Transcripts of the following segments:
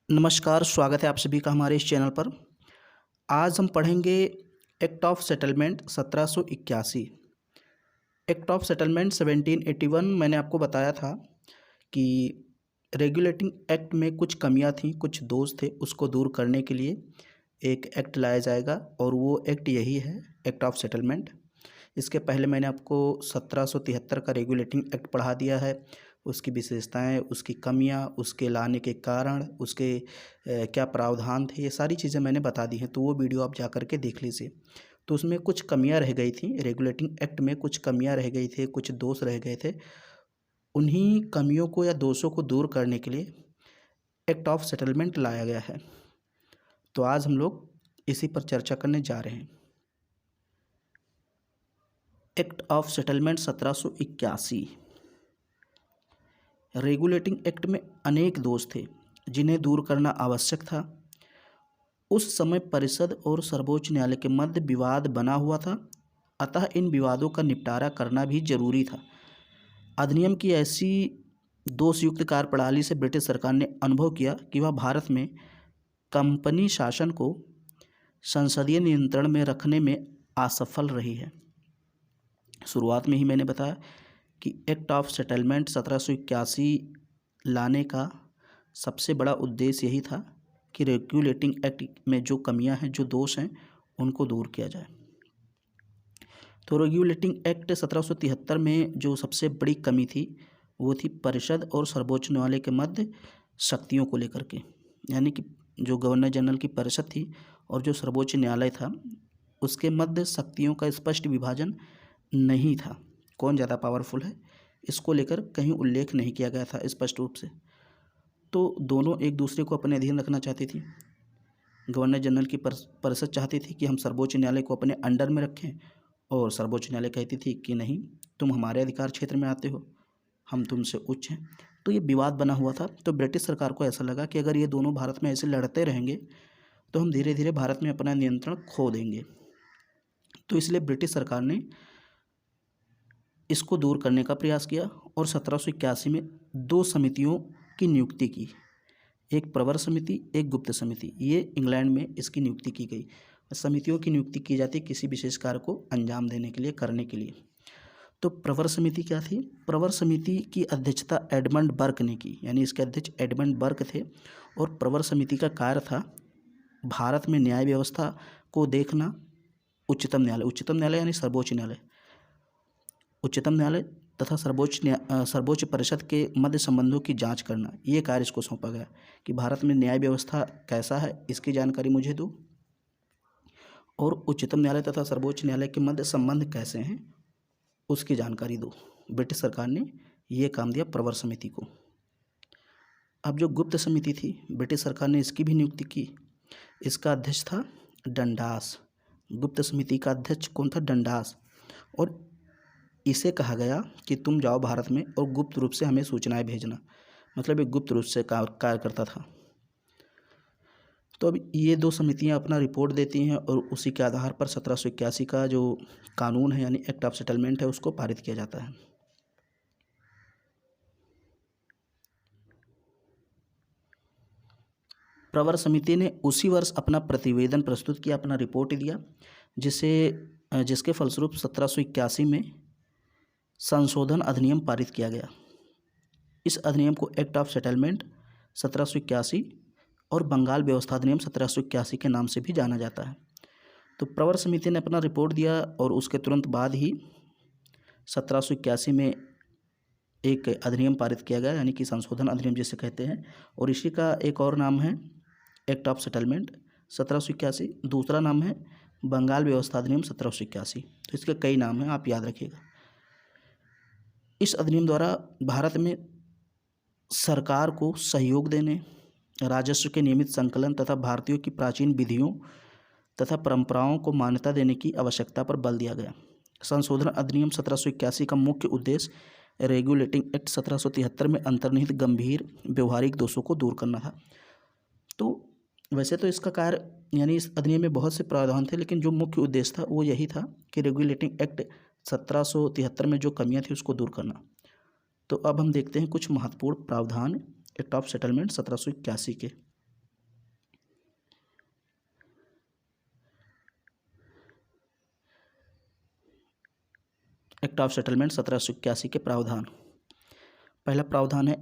नमस्कार, स्वागत है आप सभी का हमारे इस चैनल पर। आज हम पढ़ेंगे act of settlement 1781। Act of settlement 1781 मैंने आपको बताया था कि रेगुलेटिंग एक्ट में कुछ कमियां थीं, कुछ दोष थे, उसको दूर करने के लिए एक एक्ट लाया जाएगा और वो एक्ट यही है, एक्ट ऑफ सेटलमेंट। इसके पहले मैंने आपको 1773 का रेगुलेटिंग एक्ट पढ़ा दिया है, उसकी विशेषताएं, उसकी कमियां, उसके लाने के कारण, उसके क्या प्रावधान थे, ये सारी चीज़ें मैंने बता दी हैं। तो वो वीडियो आप जा कर के देख लीजिए। तो उसमें कुछ कमियां रह गई थी, रेगुलेटिंग एक्ट में कुछ कमियां रह गई थी, कुछ दोष रह गए थे। उन्हीं कमियों को या दोषों को दूर करने के लिए एक्ट ऑफ सेटलमेंट लाया गया है। तो आज हम लोग इसी पर चर्चा करने जा रहे हैं। Act of settlement 1781। Regulating act में अनेक दोष थे जिन्हें दूर करना आवश्यक था। उस समय परिषद और सर्वोच्च न्यायालय के मध्य विवाद बना हुआ था, अतः इन विवादों का निपटारा करना भी जरूरी था। अधिनियम की ऐसी दोषयुक्त कार्यप्रणाली से ब्रिटिश सरकार ने अनुभव किया कि वह भारत में कंपनी शासन को संसदीय नियंत्रण में रखने में असफल रही है। शुरुआत में ही मैंने बताया कि एक्ट ऑफ सेटलमेंट 1781 लाने का सबसे बड़ा उद्देश्य यही था कि रेगुलेटिंग एक्ट में जो कमियां हैं, जो दोष हैं, उनको दूर किया जाए। तो रेगुलेटिंग एक्ट 1773 में जो सबसे बड़ी कमी थी वो थी परिषद और सर्वोच्च न्यायालय के मध्य शक्तियों को लेकर के। यानी कि जो गवर्नर जनरल की परिषद थी और जो सर्वोच्च न्यायालय था, उसके मध्य शक्तियों का स्पष्ट विभाजन नहीं था। कौन ज़्यादा पावरफुल है, इसको लेकर कहीं उल्लेख नहीं किया गया था स्पष्ट रूप से। तो दोनों एक दूसरे को अपने अधीन रखना चाहती थी। गवर्नर जनरल की परिषद चाहती थी कि हम सर्वोच्च न्यायालय को अपने अंडर में रखें, और सर्वोच्च न्यायालय कहती थी कि नहीं, तुम हमारे अधिकार क्षेत्र में आते हो, हम तुमसे उच्च हैं। तो ये विवाद बना हुआ था। तो ब्रिटिश सरकार को ऐसा लगा कि अगर ये दोनों भारत में ऐसे लड़ते रहेंगे तो हम धीरे धीरे भारत में अपना नियंत्रण खो देंगे। तो इसलिए ब्रिटिश सरकार ने इसको दूर करने का प्रयास किया और 1781 में दो समितियों की नियुक्ति की, एक प्रवर समिति, एक गुप्त समिति। ये इंग्लैंड में इसकी नियुक्ति की गई। समितियों की नियुक्ति की जाती है किसी विशेष कार्य को अंजाम देने के लिए, करने के लिए। तो प्रवर समिति क्या थी? प्रवर समिति की अध्यक्षता एडमंड बर्क ने की, यानी इसके अध्यक्ष एडमंड बर्क थे। और प्रवर समिति का कार्य था भारत में न्याय व्यवस्था को देखना, उच्चतम न्यायालय यानी सर्वोच्च न्यायालय, उच्चतम न्यायालय तथा सर्वोच्च परिषद के मध्य संबंधों की जांच करना, ये कार्य इसको सौंपा गया कि भारत में न्याय व्यवस्था कैसा है इसकी जानकारी मुझे दो, और उच्चतम न्यायालय तथा सर्वोच्च न्यायालय के मध्य संबंध कैसे हैं उसकी जानकारी दो। ब्रिटिश सरकार ने ये काम दिया प्रवर समिति को। अब जो गुप्त समिति थी, ब्रिटिश सरकार ने इसकी भी नियुक्ति की। इसका अध्यक्ष था डंडास। गुप्त समिति का अध्यक्ष कौन था? डंडास। और इसे कहा गया कि तुम जाओ भारत में और गुप्त रूप से हमें सूचनाएं भेजना। मतलब एक गुप्त रूप से कार्य करता था। तो अब ये दो समितियां अपना रिपोर्ट देती हैं और उसी के आधार पर 1781 का जो कानून है यानी एक्ट ऑफ सेटलमेंट है उसको पारित किया जाता है। प्रवर समिति ने उसी वर्ष अपना प्रतिवेदन प्रस्तुत किया, अपना रिपोर्ट दिया, जिसके फलस्वरूप 1781 में संशोधन अधिनियम पारित किया गया। इस अधिनियम को एक्ट ऑफ सेटलमेंट 1781 और बंगाल व्यवस्था अधिनियम 1781 के नाम से भी जाना जाता है। तो प्रवर समिति ने अपना रिपोर्ट दिया और उसके तुरंत बाद ही 1781 में एक अधिनियम पारित किया गया, यानी कि संशोधन अधिनियम जिसे कहते हैं। और इसी का एक और नाम है एक्ट ऑफ सेटलमेंट 1781, दूसरा नाम है बंगाल व्यवस्था अधिनियम 1781। तो इसके कई नाम हैं, आप याद रखिएगा। इस अधिनियम द्वारा भारत में सरकार को सहयोग देने, राजस्व के नियमित संकलन तथा भारतीयों की प्राचीन विधियों तथा परंपराओं को मान्यता देने की आवश्यकता पर बल दिया गया। संशोधन अधिनियम 1781 का मुख्य उद्देश्य रेगुलेटिंग एक्ट 1773 में अंतर्निहित गंभीर व्यवहारिक दोषों को दूर करना था। तो वैसे तो इसका कार्य यानी इस अधिनियम में बहुत से प्रावधान थे, लेकिन जो मुख्य उद्देश्य था वो यही था कि रेगुलेटिंग एक्ट 1773 में जो कमियां थी उसको दूर करना। तो अब हम देखते हैं कुछ महत्वपूर्ण प्रावधान एक्ट ऑफ सेटलमेंट 1781 के। एक्ट ऑफ सेटलमेंट 1781 के प्रावधान। पहला प्रावधान है,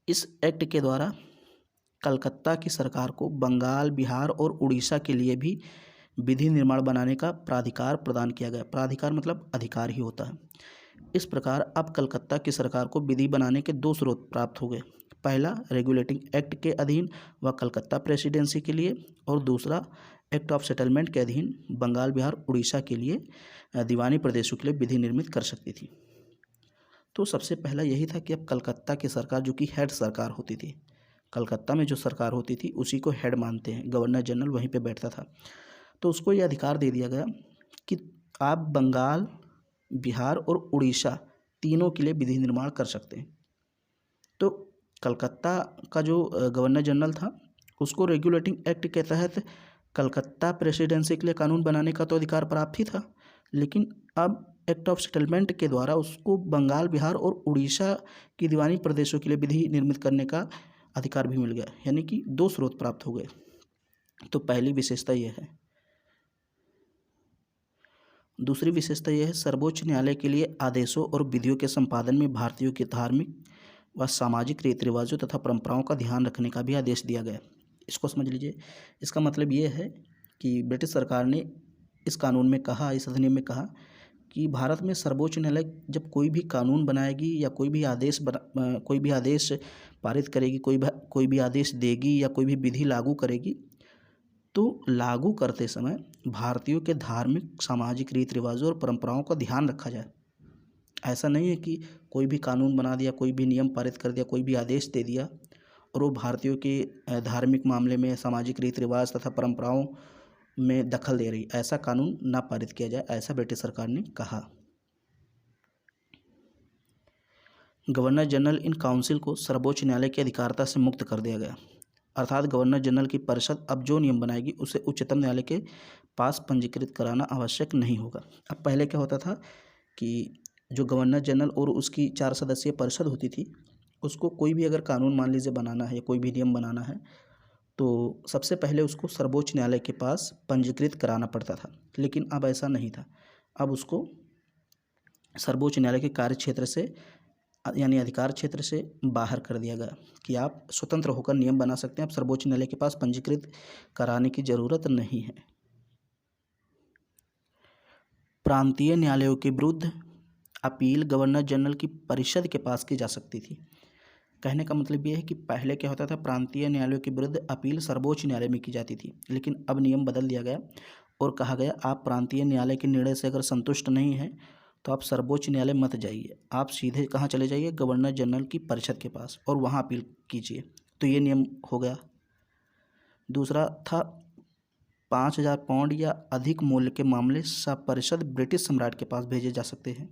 इस एक्ट के द्वारा कलकत्ता की सरकार को बंगाल, बिहार और उड़ीसा के लिए भी विधि निर्माण बनाने का प्राधिकार प्रदान किया गया। प्राधिकार मतलब अधिकार ही होता है। इस प्रकार अब कलकत्ता की सरकार को विधि बनाने के दो स्रोत प्राप्त हो गए। पहला रेगुलेटिंग एक्ट के अधीन व कलकत्ता प्रेसिडेंसी के लिए, और दूसरा एक्ट ऑफ सेटलमेंट के अधीन बंगाल, बिहार, उड़ीसा के लिए दीवानी प्रदेशों के लिए विधि निर्मित कर सकती थी। तो सबसे पहला यही था कि अब कलकत्ता की सरकार, जो कि हेड सरकार होती थी, कलकत्ता में जो सरकार होती थी उसी को हेड मानते हैं, गवर्नर जनरल वहीं पे बैठता था, तो उसको ये अधिकार दे दिया गया कि आप बंगाल, बिहार और उड़ीसा तीनों के लिए विधि निर्माण कर सकते हैं। तो कलकत्ता का जो गवर्नर जनरल था उसको रेगुलेटिंग एक्ट के तहत कलकत्ता प्रेसिडेंसी के लिए कानून बनाने का तो अधिकार प्राप्त ही था, लेकिन अब एक्ट ऑफ सेटलमेंट के द्वारा उसको बंगाल, बिहार और उड़ीसा की दीवानी प्रदेशों के लिए विधि निर्मित करने का अधिकार भी मिल गया, यानी कि दो स्रोत प्राप्त हो गए। तो पहली विशेषता यह है। दूसरी विशेषता यह है, सर्वोच्च न्यायालय के लिए आदेशों और विधियों के संपादन में भारतीयों के धार्मिक व सामाजिक रीति रिवाजों तथा परंपराओं का ध्यान रखने का भी आदेश दिया गया। इसको समझ लीजिए। इसका मतलब ये है कि ब्रिटिश सरकार ने इस कानून में कहा, इस अधिनियम में कहा कि भारत में सर्वोच्च न्यायालय जब कोई भी कानून बनाएगी या कोई भी आदेश पारित करेगी, कोई भी आदेश देगी या कोई भी विधि लागू करेगी, तो लागू करते समय भारतीयों के धार्मिक, सामाजिक रीति रिवाजों और परंपराओं का ध्यान रखा जाए। ऐसा नहीं है कि कोई भी कानून बना दिया, कोई भी नियम पारित कर दिया, कोई भी आदेश दे दिया और वो भारतीयों के धार्मिक मामले में, सामाजिक रीति रिवाज तथा परंपराओं में दखल दे रही, ऐसा कानून ना पारित किया जाए, ऐसा ब्रिटिश सरकार ने कहा। गवर्नर जनरल इन काउंसिल को सर्वोच्च न्यायालय की अधिकारिता से मुक्त कर दिया गया, अर्थात गवर्नर जनरल की परिषद अब जो नियम बनाएगी उसे उच्चतम न्यायालय के पास पंजीकृत कराना आवश्यक नहीं होगा। अब पहले क्या होता था कि जो गवर्नर जनरल और उसकी 4 सदस्यीय परिषद होती थी, उसको कोई भी अगर कानून मान लीजिए बनाना है या कोई भी नियम बनाना है, तो सबसे पहले उसको सर्वोच्च न्यायालय के पास पंजीकृत कराना पड़ता था। लेकिन अब ऐसा नहीं था, अब उसको सर्वोच्च न्यायालय के कार्य क्षेत्र से, यानी अधिकार क्षेत्र से बाहर कर दिया गया कि आप स्वतंत्र होकर नियम बना सकते हैं, आप सर्वोच्च न्यायालय के पास पंजीकृत कराने की जरूरत नहीं है। प्रांतीय न्यायालयों के विरुद्ध अपील गवर्नर जनरल की परिषद के पास की जा सकती थी। कहने का मतलब ये है कि पहले क्या होता था, प्रांतीय न्यायालयों के विरुद्ध अपील सर्वोच्च न्यायालय में की जाती थी, लेकिन अब नियम बदल दिया गया और कहा गया आप प्रांतीय न्यायालय के निर्णय से अगर संतुष्ट नहीं हैं तो आप सर्वोच्च न्यायालय मत जाइए, आप सीधे कहाँ चले जाइए, गवर्नर जनरल की परिषद के पास, और वहाँ अपील कीजिए। तो ये नियम हो गया। दूसरा था 5,000 पाउंड या अधिक मूल्य के मामले सपरिषद ब्रिटिश सम्राट के पास भेजे जा सकते हैं।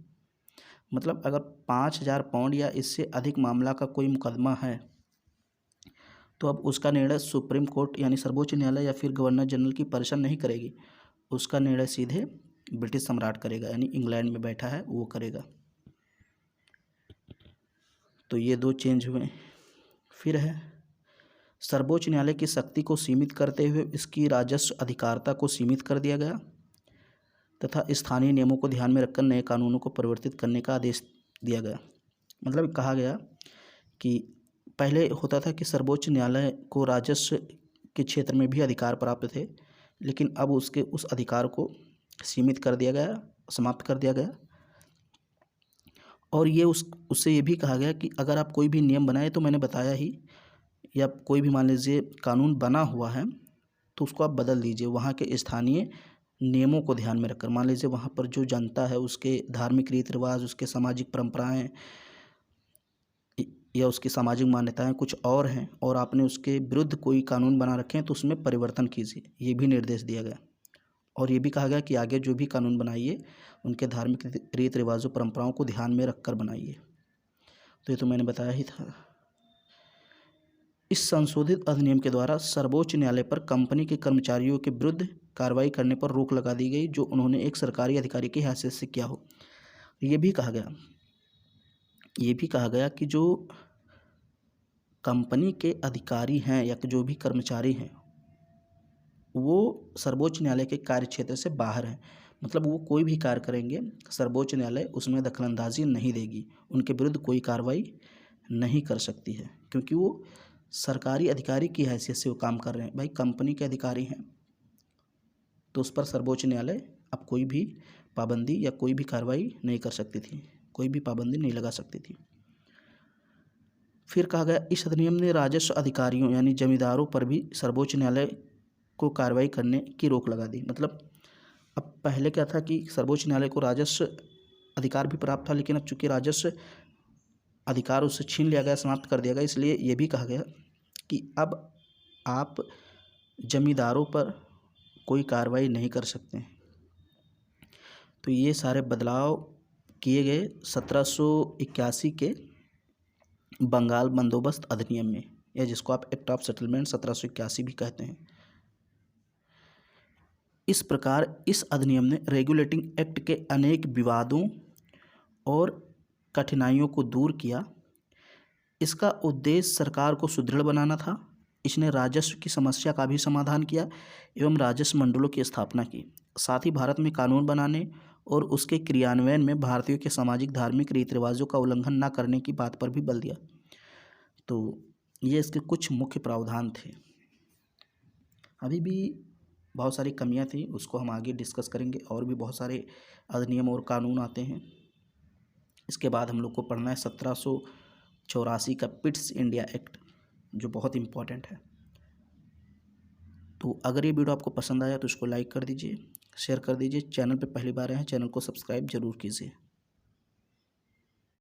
मतलब अगर 5,000 पाउंड या इससे अधिक मामला का कोई मुकदमा है तो अब उसका निर्णय सुप्रीम कोर्ट यानी सर्वोच्च न्यायालय या फिर गवर्नर जनरल की परिषद नहीं करेगी, उसका निर्णय सीधे ब्रिटिश सम्राट करेगा, यानी इंग्लैंड में बैठा है वो करेगा। तो ये दो चेंज हुए। फिर है सर्वोच्च न्यायालय की शक्ति को सीमित करते हुए इसकी राजस्व अधिकारिता को सीमित कर दिया गया तथा स्थानीय नियमों को ध्यान में रखकर नए कानूनों को परिवर्तित करने का आदेश दिया गया। मतलब कहा गया कि पहले होता था कि सर्वोच्च न्यायालय को राजस्व के क्षेत्र में भी अधिकार प्राप्त थे, लेकिन अब उसके उस अधिकार को सीमित कर दिया गया, समाप्त कर दिया गया। और ये उससे ये भी कहा गया कि अगर आप कोई भी नियम बनाए, तो मैंने बताया ही, या कोई भी मान लीजिए कानून बना हुआ है तो उसको आप बदल दीजिए वहाँ के स्थानीय नियमों को ध्यान में रखकर। मान लीजिए वहाँ पर जो जनता है उसके धार्मिक रीति रिवाज, उसके सामाजिक परंपराएं या उसकी सामाजिक मान्यताएं कुछ और हैं और आपने उसके विरुद्ध कोई कानून बना रखे हैं तो उसमें परिवर्तन कीजिए, ये भी निर्देश दिया गया। और ये भी कहा गया कि आगे जो भी कानून बनाइए उनके धार्मिक रीति रिवाजों, परंपराओं को ध्यान में रखकर बनाइए। तो ये तो मैंने बताया ही था। इस संशोधित अधिनियम के द्वारा सर्वोच्च न्यायालय पर कंपनी के कर्मचारियों के विरुद्ध कार्रवाई करने पर रोक लगा दी गई जो उन्होंने एक सरकारी अधिकारी की हैसियत से किया हो। ये भी कहा गया कि जो कंपनी के अधिकारी हैं या जो भी कर्मचारी हैं वो सर्वोच्च न्यायालय के कार्य क्षेत्र से बाहर हैं। मतलब वो कोई भी कार्य करेंगे, सर्वोच्च न्यायालय उसमें दखलंदाजी नहीं देगी, उनके विरुद्ध कोई कार्रवाई नहीं कर सकती है, क्योंकि वो सरकारी अधिकारी की हैसियत से वो काम कर रहे हैं। भाई कंपनी के अधिकारी हैं तो उस पर सर्वोच्च न्यायालय अब कोई भी पाबंदी या कोई भी कार्रवाई नहीं कर सकती थी, कोई भी पाबंदी नहीं लगा सकती थी। फिर कहा गया इस अधिनियम ने राजस्व अधिकारियों यानी जमींदारों पर भी सर्वोच्च न्यायालय को कार्रवाई करने की रोक लगा दी। मतलब अब पहले क्या था कि सर्वोच्च न्यायालय को राजस्व अधिकार भी प्राप्त था, लेकिन अब चूंकि राजस्व अधिकार उससे छीन लिया गया, समाप्त कर दिया गया, इसलिए ये भी कहा गया कि अब आप जमींदारों पर कोई कार्रवाई नहीं कर सकते हैं। तो ये सारे बदलाव किए गए 1781 के बंगाल बंदोबस्त अधिनियम में, या जिसको आप एक्ट ऑफ सेटलमेंट 1781 भी कहते हैं। इस प्रकार इस अधिनियम ने रेगुलेटिंग एक्ट के अनेक विवादों और कठिनाइयों को दूर किया। इसका उद्देश्य सरकार को सुदृढ़ बनाना था। इसने राजस्व की समस्या का भी समाधान किया एवं राजस्व मंडलों की स्थापना की। साथ ही भारत में कानून बनाने और उसके क्रियान्वयन में भारतीयों के सामाजिक धार्मिक रीति रिवाजों का उल्लंघन न करने की बात पर भी बल दिया। तो ये इसके कुछ मुख्य प्रावधान थे। अभी भी बहुत सारी कमियां थी, उसको हम आगे डिस्कस करेंगे। और भी बहुत सारे अधिनियम और कानून आते हैं। इसके बाद हम लोग को पढ़ना है 1784 का पिट्स इंडिया एक्ट, जो बहुत इम्पोर्टेंट है। तो अगर ये वीडियो आपको पसंद आया तो इसको लाइक कर दीजिए, शेयर कर दीजिए। चैनल पे पहली बार आए हैं, चैनल को सब्सक्राइब जरूर कीजिए।